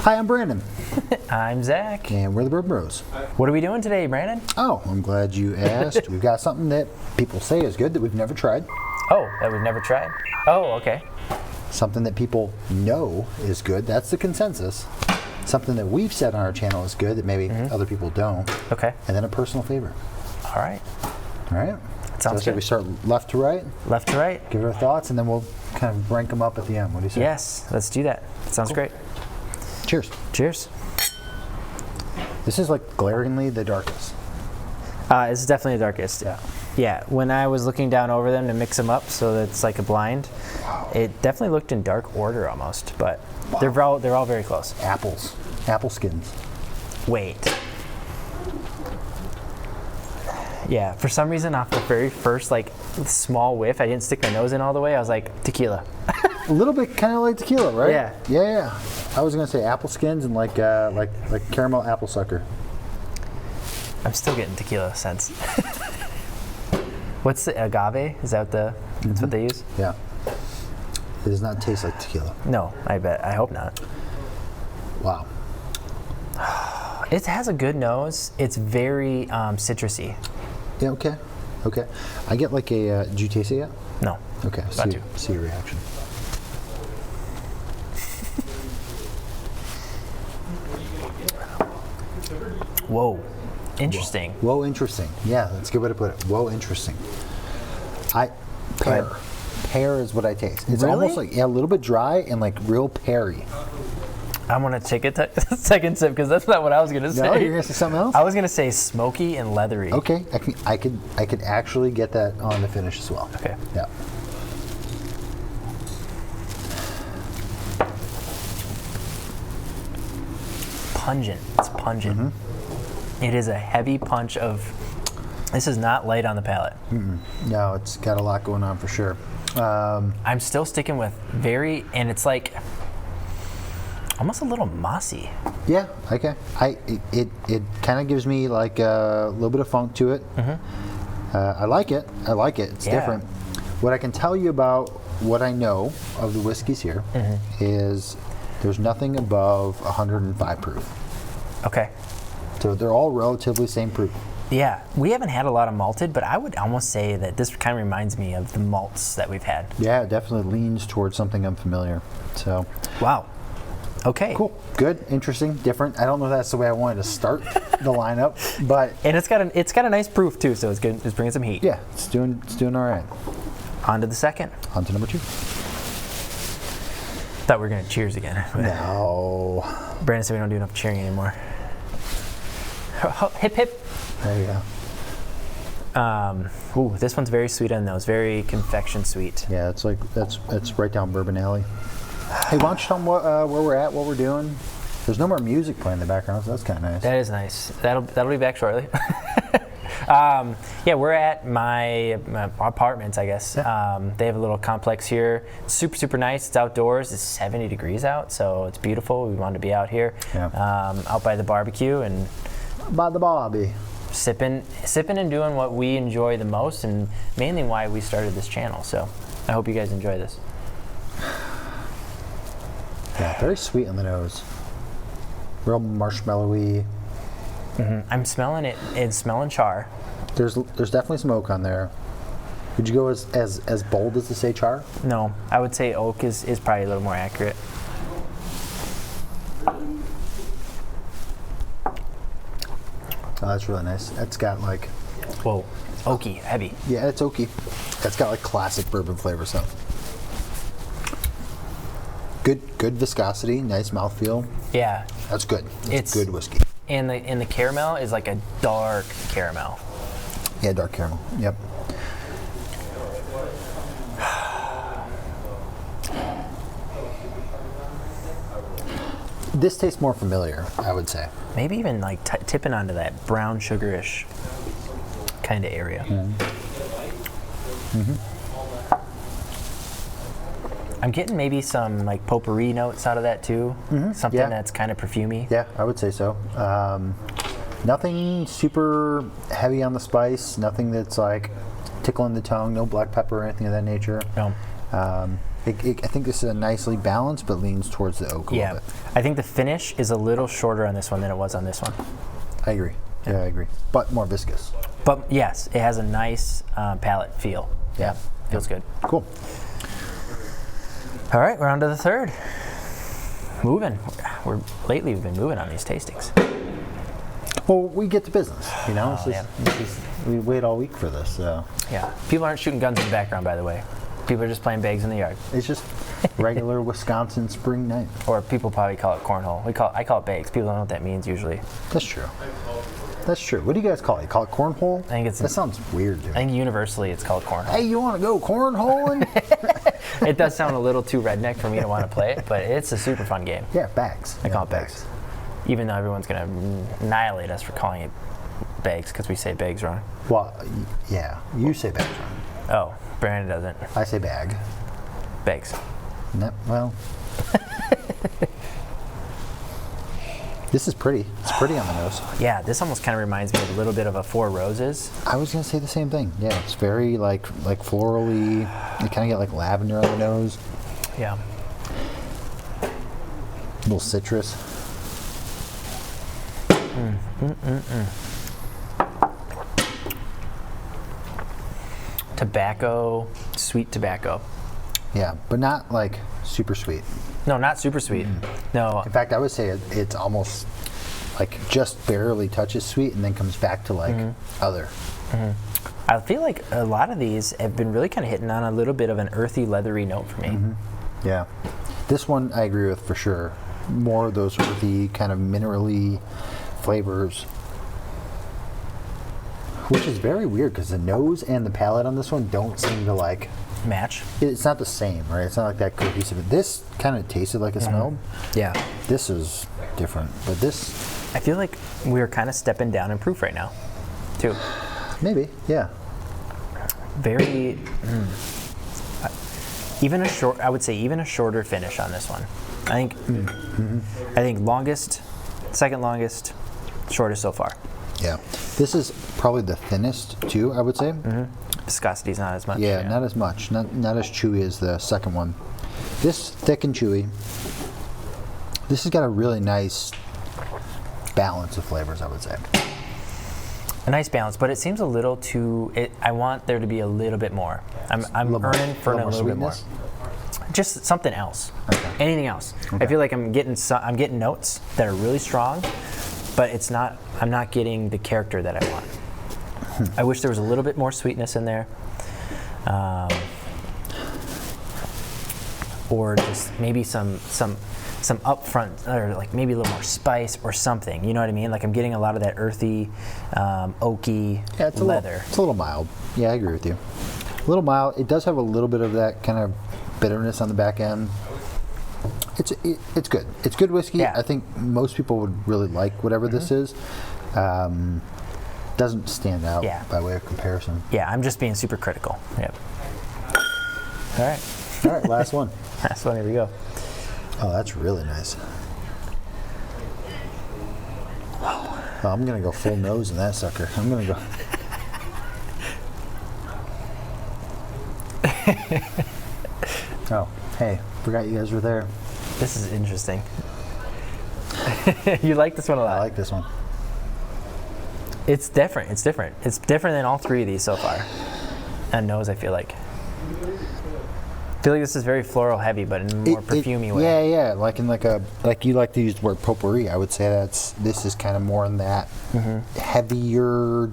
Hi, I'm Brandon. I'm Zach. And we're the Bourbon Bros. What are we doing today, Brandon? Oh, I'm glad you asked. We've got something that people say is good that we've never tried. Oh, that we've never tried? Oh, okay. Something that people know is good. That's the consensus. Something that we've said on our channel is good that maybe other people don't. Okay. And then a personal favorite. All right. All right? Sounds So good. we start left to right, Left to right? give our thoughts, and then we'll kind of rank them up at the end. What do you say? Yes, let's do that. Sounds great. Cheers. Cheers. This is like glaringly the darkest. This is definitely the darkest. Yeah. Yeah, when I was looking down over them to mix them up so that it's like a blind, it definitely looked in dark order almost, but they're all very close. Apples. Apple skins. Wait. Yeah, for some reason off the very first like small whiff, I didn't stick my nose in all the way. I was like, tequila. A little bit kind of like tequila, right? Yeah. Yeah. I was gonna say apple skins and like caramel apple sucker. I'm still getting tequila sense. What's the agave? Is that that's what they use? Yeah. It does not taste like tequila. No, I bet. I hope not. Wow. It has a good nose. It's very citrusy. Yeah. Okay. Okay. I get like a. Did you taste it yet? No. Okay. About to. See your reaction. Whoa. Interesting. Whoa, interesting. Yeah, that's a good way to put it. Whoa, interesting. Pear. Pear is what I taste. It's Really? almost like a little bit dry and like real peary. I'm gonna take a second sip because that's not what I was gonna say. No, you're gonna say something else? I was gonna say smoky and leathery. Okay, I could actually get that on the finish as well. Okay. Yeah. Pungent. It's pungent. It is a heavy punch of. This is not light on the palate. No, it's got a lot going on for sure. I'm still sticking with and it's like almost a little mossy. Yeah, okay. It kind of gives me like a little bit of funk to it. I like it. It's different. What I can tell you about what I know of the whiskeys here is there's nothing above 105 proof. Okay. So they're all relatively same proof. Yeah, we haven't had a lot of malted, but I would almost say that this kind of reminds me of the malts that we've had. Yeah, it definitely leans towards something unfamiliar. So. Wow. Okay. Cool. Good. Interesting. Different. I don't know if that's the way I wanted to start the lineup, but. And it's got a nice proof too, so it's good. It's bringing some heat. Yeah, it's doing all right. On to the second. On to number 2. Thought we were gonna cheers again. No. Brandon said we don't do enough cheering anymore. Hip hip. There you go. Ooh, this one's very sweet on those. Very confection sweet. Yeah, it's like that's right down Bourbon Alley. Hey, why don't you tell them where we're at, what we're doing? There's no more music playing in the background, so that's kind of nice. That is nice. That'll be back shortly. Yeah, we're at my apartments, I guess. Yeah. They have a little complex here. It's super, super nice. It's outdoors. It's 70 degrees out, so it's beautiful. We wanted to be out here, out by the barbecue and by the Bobby. sipping and doing what we enjoy the most, and mainly why we started this channel. So I hope you guys enjoy this. Yeah, very sweet on the nose. Real marshmallowy. I'm smelling it. It's smelling char. There's definitely smoke on there. Would you go as bold as to say char? No, I would say oak is probably a little more accurate. Oh, that's really nice. It's got like. Whoa, oaky, heavy. Yeah, it's oaky. It's got like classic bourbon flavor stuff. Good viscosity, nice mouthfeel. Yeah. That's good. It's good whiskey. And the caramel is like a dark caramel. Yeah, dark caramel. Yep. This tastes more familiar, I would say. Maybe even like tipping onto that brown sugarish kind of area. I'm getting maybe some like potpourri notes out of that too. Something that's kind of perfumey. Yeah, I would say so. Nothing super heavy on the spice. Nothing that's like tickling the tongue. No black pepper or anything of that nature. No. I think this is a nicely balanced, but leans towards the oak a little bit. I think the finish is a little shorter on this one than it was on this one. I agree. Yeah, I agree. But more viscous. But yes, it has a nice palate feel. Yeah, feels good. Cool. All right, we're on to the third. Moving. Lately we've been moving on these tastings. Well, we get to business, you know. We wait all week for this. So. Yeah. People aren't shooting guns in the background, by the way. People are just playing bags in the yard. It's just regular Wisconsin spring night. Or people probably call it cornhole. I call it bags. People don't know what that means usually. That's true. That's true. What do you guys call it? You call it cornhole? That sounds weird to me. I think universally it's called cornhole. Hey, you want to go cornholing? It does sound a little too redneck for me to want to play it, but it's a super fun game. Yeah, bags. I call it bags. Even though everyone's going to annihilate us for calling it bags because we say bags wrong. Well, yeah, you say bags wrong. Oh, Brandon doesn't. I say bag. Bags. No, well. This is pretty. It's pretty on the nose. Yeah, this almost kind of reminds me of a little bit of a Four Roses. I was going to say the same thing. Yeah, it's very like florally. You kind of get like lavender on the nose. Yeah. A little citrus. Tobacco, sweet tobacco. Yeah, but not like super sweet. No, not super sweet. No. In fact, I would say it's almost like just barely touches sweet and then comes back to like other. I feel like a lot of these have been really kind of hitting on a little bit of an earthy, leathery note for me. Yeah. This one I agree with for sure. More of those earthy, kind of minerally flavors. Which is very weird because the nose and the palate on this one don't seem to like match. It's not the same, right? It's not like that cohesive. This kind of tasted like it smelled. Yeah. This is different, but this. I feel like we're kind of stepping down in proof right now, too. Maybe, yeah. Very. I would say even a shorter finish on this one. I think longest, second longest, shortest so far. Yeah. This is probably the thinnest too, I would say. Viscosity's not as much. Yeah, not as much. Not as chewy as the second one. This thick and chewy. This has got a really nice balance of flavors, I would say. A nice balance, but it seems a little too. I want there to be a little bit more. I'm earning for a little bit more. Just something else. Okay. Anything else. Okay. I feel like I'm getting notes that are really strong, but it's not. I'm not getting the character that I want. I wish there was a little bit more sweetness in there, or just maybe some upfront, or like maybe a little more spice or something. You know what I mean? Like I'm getting a lot of that earthy, oaky leather. It's a little mild. Yeah, I agree with you. A little mild. It does have a little bit of that kind of bitterness on the back end. It's good. It's good whiskey. Yeah. I think most people would really like whatever this is. Doesn't stand out by way of comparison. Yeah, I'm just being super critical. Yep. All right, last one. Last one, here we go. Oh, that's really nice. Oh, I'm going to go full nose in that sucker. I'm going to go. Oh, hey, forgot you guys were there. This is interesting. You like this one a lot. I like this one. It's different. It's different. It's different than all three of these so far. And nose, I feel like. I feel like this is very floral heavy, but in a more perfumey way. Yeah. Like you like to use the word potpourri. I would say this is kind of more in that heavier,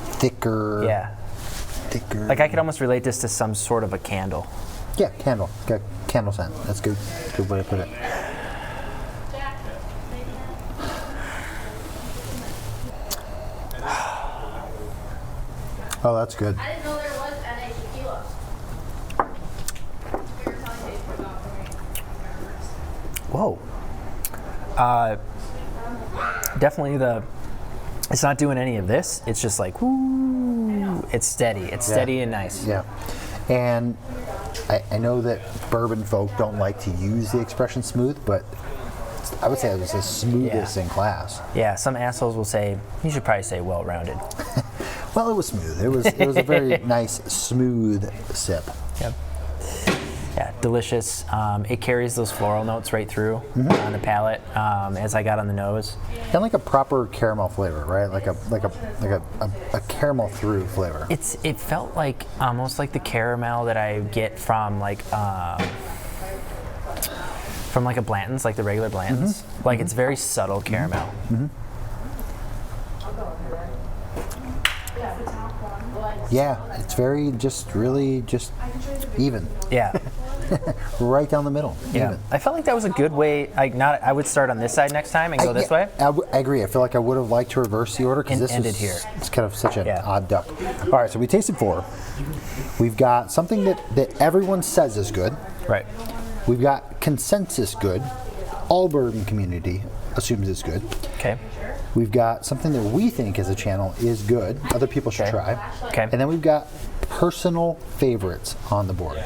thicker. Yeah. Thicker. Like I could almost relate this to some sort of a candle. Yeah, candle. Got candle scent. That's good. Good way to put it. Oh, that's good. I didn't know there was NA tequila. Whoa. Definitely it's not doing any of this. It's just like, woo. It's steady. It's steady and nice. Yeah. And I know that bourbon folk don't like to use the expression smooth, but I would say it was the smoothest in class. Yeah, some assholes will say, you should probably say well-rounded. Well, it was smooth. It was a very nice, smooth sip. Yep. Yeah, delicious. It carries those floral notes right through on the palate as I got on the nose. And like a proper caramel flavor, right? Like a caramel through flavor. It felt like almost like the caramel that I get from like a Blanton's, like the regular Blanton's. Like it's very subtle caramel. Yeah, it's very really just even. Yeah. Right down the middle. Yeah. Even. I felt like that was a good way. I would start on this side next time and go this way. I agree. I feel like I would have liked to reverse the order because And this end is it here. It's kind of such an odd duck. All right, so we tasted 4. We've got something that everyone says is good. Right. We've got consensus good. All bourbon community assumes it's good. Okay. We've got something that we think as a channel is good. Other people should try. Okay. And then we've got personal favorites on the board.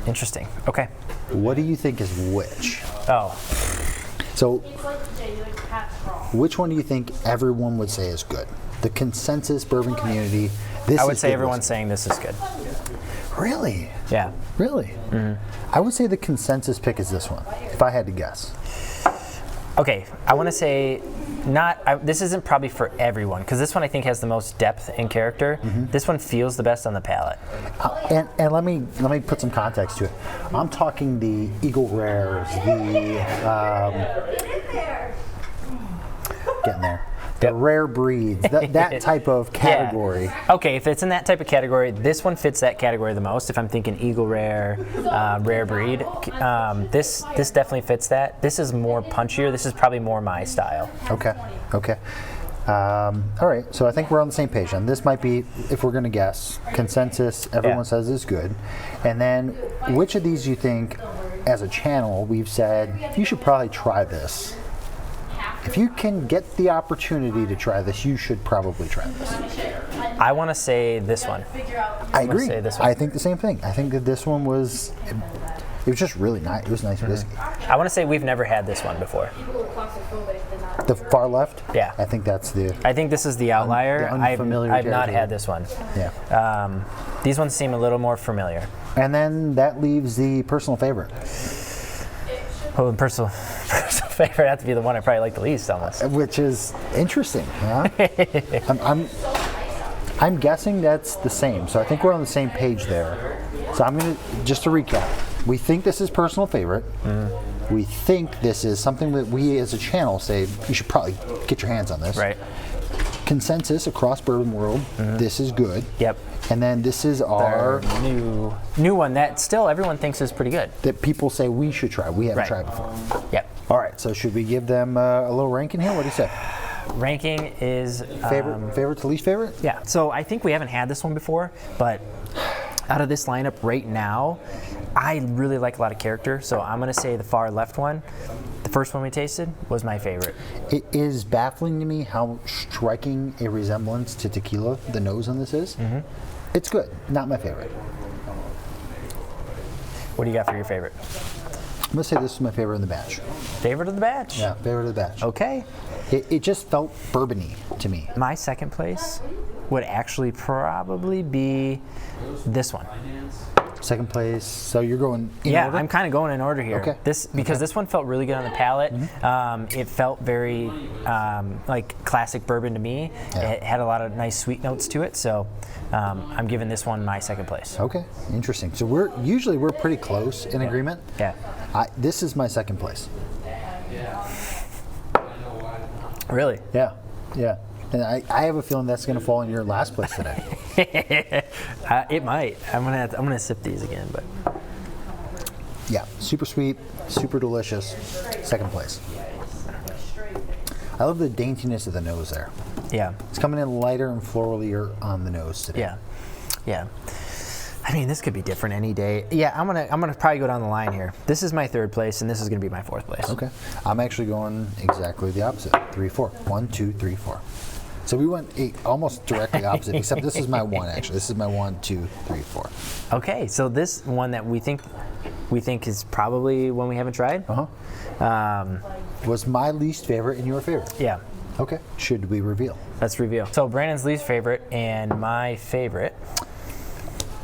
Interesting. Okay. What do you think is which? Oh. So, It's like the genuine cat crawl. which one do you think everyone would say is good? The consensus bourbon community. This I would is say good. everyone's saying this is good. Really? Yeah. Really? I would say the consensus pick is this one, if I had to guess. Okay, I want to say this isn't probably for everyone because this one I think has the most depth and character. This one feels the best on the palate. And let me put some context to it. I'm talking the Eagle Rares, getting there. The rare breeds, that type of category. Yeah. Okay, if it's in that type of category, this one fits that category the most. If I'm thinking Eagle Rare, rare breed, this definitely fits that. This is more punchier. This is probably more my style. Okay. All right, so I think we're on the same page. And this might be, if we're going to guess, consensus, everyone says is good. And then which of these you think, as a channel, we've said, you should probably try this. If you can get the opportunity to try this, you should probably try this. I want to say this one. I agree. say this one. I think the same thing. I think that this one was, it was just really nice. It was nice whiskey. I want to say we've never had this one before. The far left? Yeah. I think that's the, I think this is the outlier. the unfamiliar I've not territory. had this one. yeah. These ones seem a little more familiar. And then that leaves the personal favorite, Oh, and personal favorite have to be the one I probably like the least almost. which is interesting. Huh? I'm guessing that's the same. So I think we're on the same page there. So I'm going to, just to recap, we think this is personal favorite. We think this is something that we as a channel say you should probably get your hands on this. Right. Consensus across bourbon world, this is good. Yep. And then this is Our our, new one that still everyone thinks is pretty good. that people say we should try. We haven't Right. tried before. Yep. All right, so should we give them a little ranking here? What do you say? Ranking is Favorite to least favorite? Yeah. So I think we haven't had this one before, but out of this lineup right now, I really like a lot of character. So I'm gonna say the far left one. The first one we tasted was my favorite. It is baffling to me how striking a resemblance to tequila the nose on this is. It's good, not my favorite. What do you got for your favorite? I'm gonna say this is my favorite in the batch. Favorite of the batch? Yeah, favorite of the batch. Okay. It just felt bourbony to me. My second place would actually probably be this one. Second place, so you're going in Yeah, order? I'm kind of going in order here. Okay. Because this one felt really good on the palate. It felt very like classic bourbon to me. Yeah. It had a lot of nice sweet notes to it. So I'm giving this one my second place. Okay, interesting. So we're pretty close in agreement. Yeah. This is my second place. Really? Yeah. And I have a feeling that's going to fall in your last place today. It might. I'm gonna sip these again, but Yeah, super sweet, super delicious. Second place. I love the daintiness of the nose there. yeah, It's coming in lighter and floralier on the nose today. yeah. I mean, this could be different any day. Yeah, I'm gonna probably go down the line here. This is my third place, and this is gonna be my fourth place. Okay. I'm actually going exactly the opposite. 3, 4. 1, 2, 3, 4. So we went almost directly opposite, except this is my 1 actually. This is my 1, 2, 3, 4. Okay, so this one that we think is probably one we haven't tried. Was my least favorite and your favorite? Yeah, Okay. Should we reveal? let's reveal. So Brandon's least favorite and my favorite.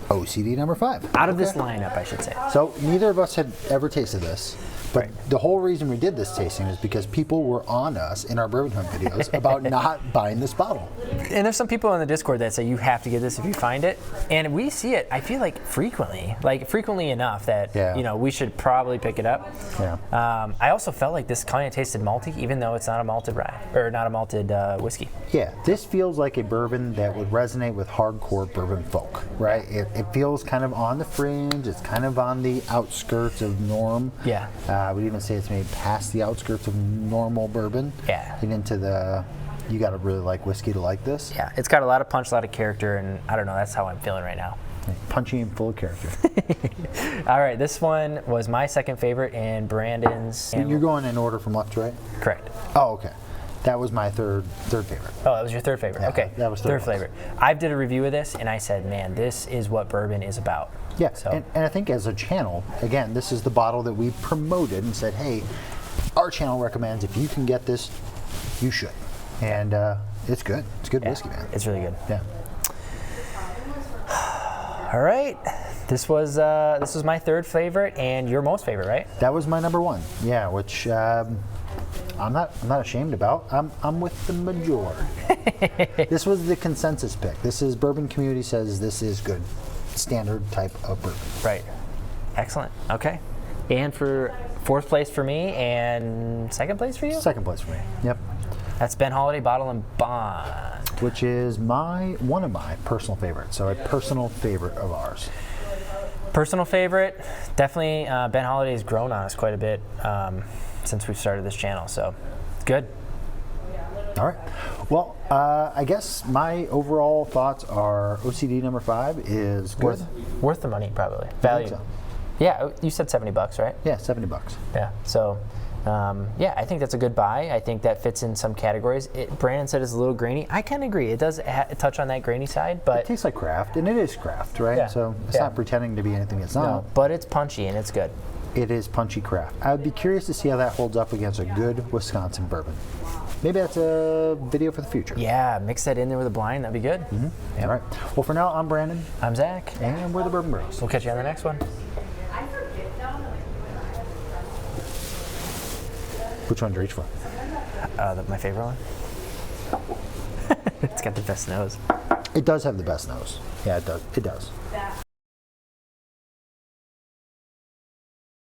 Oh OCD number 5. Out of this lineup, I should say. So neither of us had ever tasted this, but the whole reason we did this tasting is because people were on us in our Bourbon Hunt videos about not buying this bottle. And there's some people in the Discord that say you have to get this if you find it, and we see it. I feel like frequently enough that we should probably pick it up. Yeah. I also felt like this kind of tasted malty, even though it's not a malted rye or not a malted whiskey. Yeah, this feels like a bourbon that would resonate with hardcore bourbon folk, right? It feels kind of on the fringe. It's kind of on the outskirts of norm. Yeah. I would even say it's maybe past the outskirts of normal bourbon. Yeah. And into the, you got to really like whiskey to like this. Yeah, it's got a lot of punch, a lot of character, and I don't know, that's how I'm feeling right now. Punchy and full of character. All right, this one was my second favorite and Brandon's. You're going in order from left to right? Correct. Oh, okay. That was my third favorite. Oh, that was your third favorite. Yeah, okay, that was third favorite. I did a review of this, and I said, man, this is what bourbon is about. Yeah, so. and I think as a channel, again, this is the bottle that we promoted and said, hey, our channel recommends if you can get this, you should. And it's good. It's good whiskey, man. It's really good. Yeah. All right, this was my third favorite and your most favorite, right? That was my number 1. Yeah, which I'm not ashamed about. I'm with the majority. This was the consensus pick. This is Bourbon Community says this is good, standard type of bourbon. Right. Excellent. Okay. And for fourth place for me and second place for you? Second place for me. Yep. That's Ben Holiday Bottle and Bond. Which is one of my personal favorites. So a personal favorite of ours. Personal favorite, definitely Ben Holiday has grown on us quite a bit since we've started this channel. So good. All right. Well, I guess my overall thoughts are OCD number 5 is good. Worth the money, probably. I Value. think so. Yeah, you said $70, right? Yeah, $70. Yeah. So, I think that's a good buy. I think that fits in some categories. Brandon said it's a little grainy. I can agree. It does touch on that grainy side, but it tastes like craft, and it is craft, right? Yeah. So it's not pretending to be anything it's not. no, but it's punchy and it's good. It is punchy craft. I would be curious to see how that holds up against a good Wisconsin bourbon. Maybe that's a video for the future. Yeah, mix that in there with a blind. That'd be good. Mm-hmm. Yep. All right. Well, for now, I'm Brandon. I'm Zach. And we're the Bourbon Bros. We'll catch you on the next one. Which one to reach for? My favorite one. It's got the best nose. It does have the best nose. Yeah, it does. It does.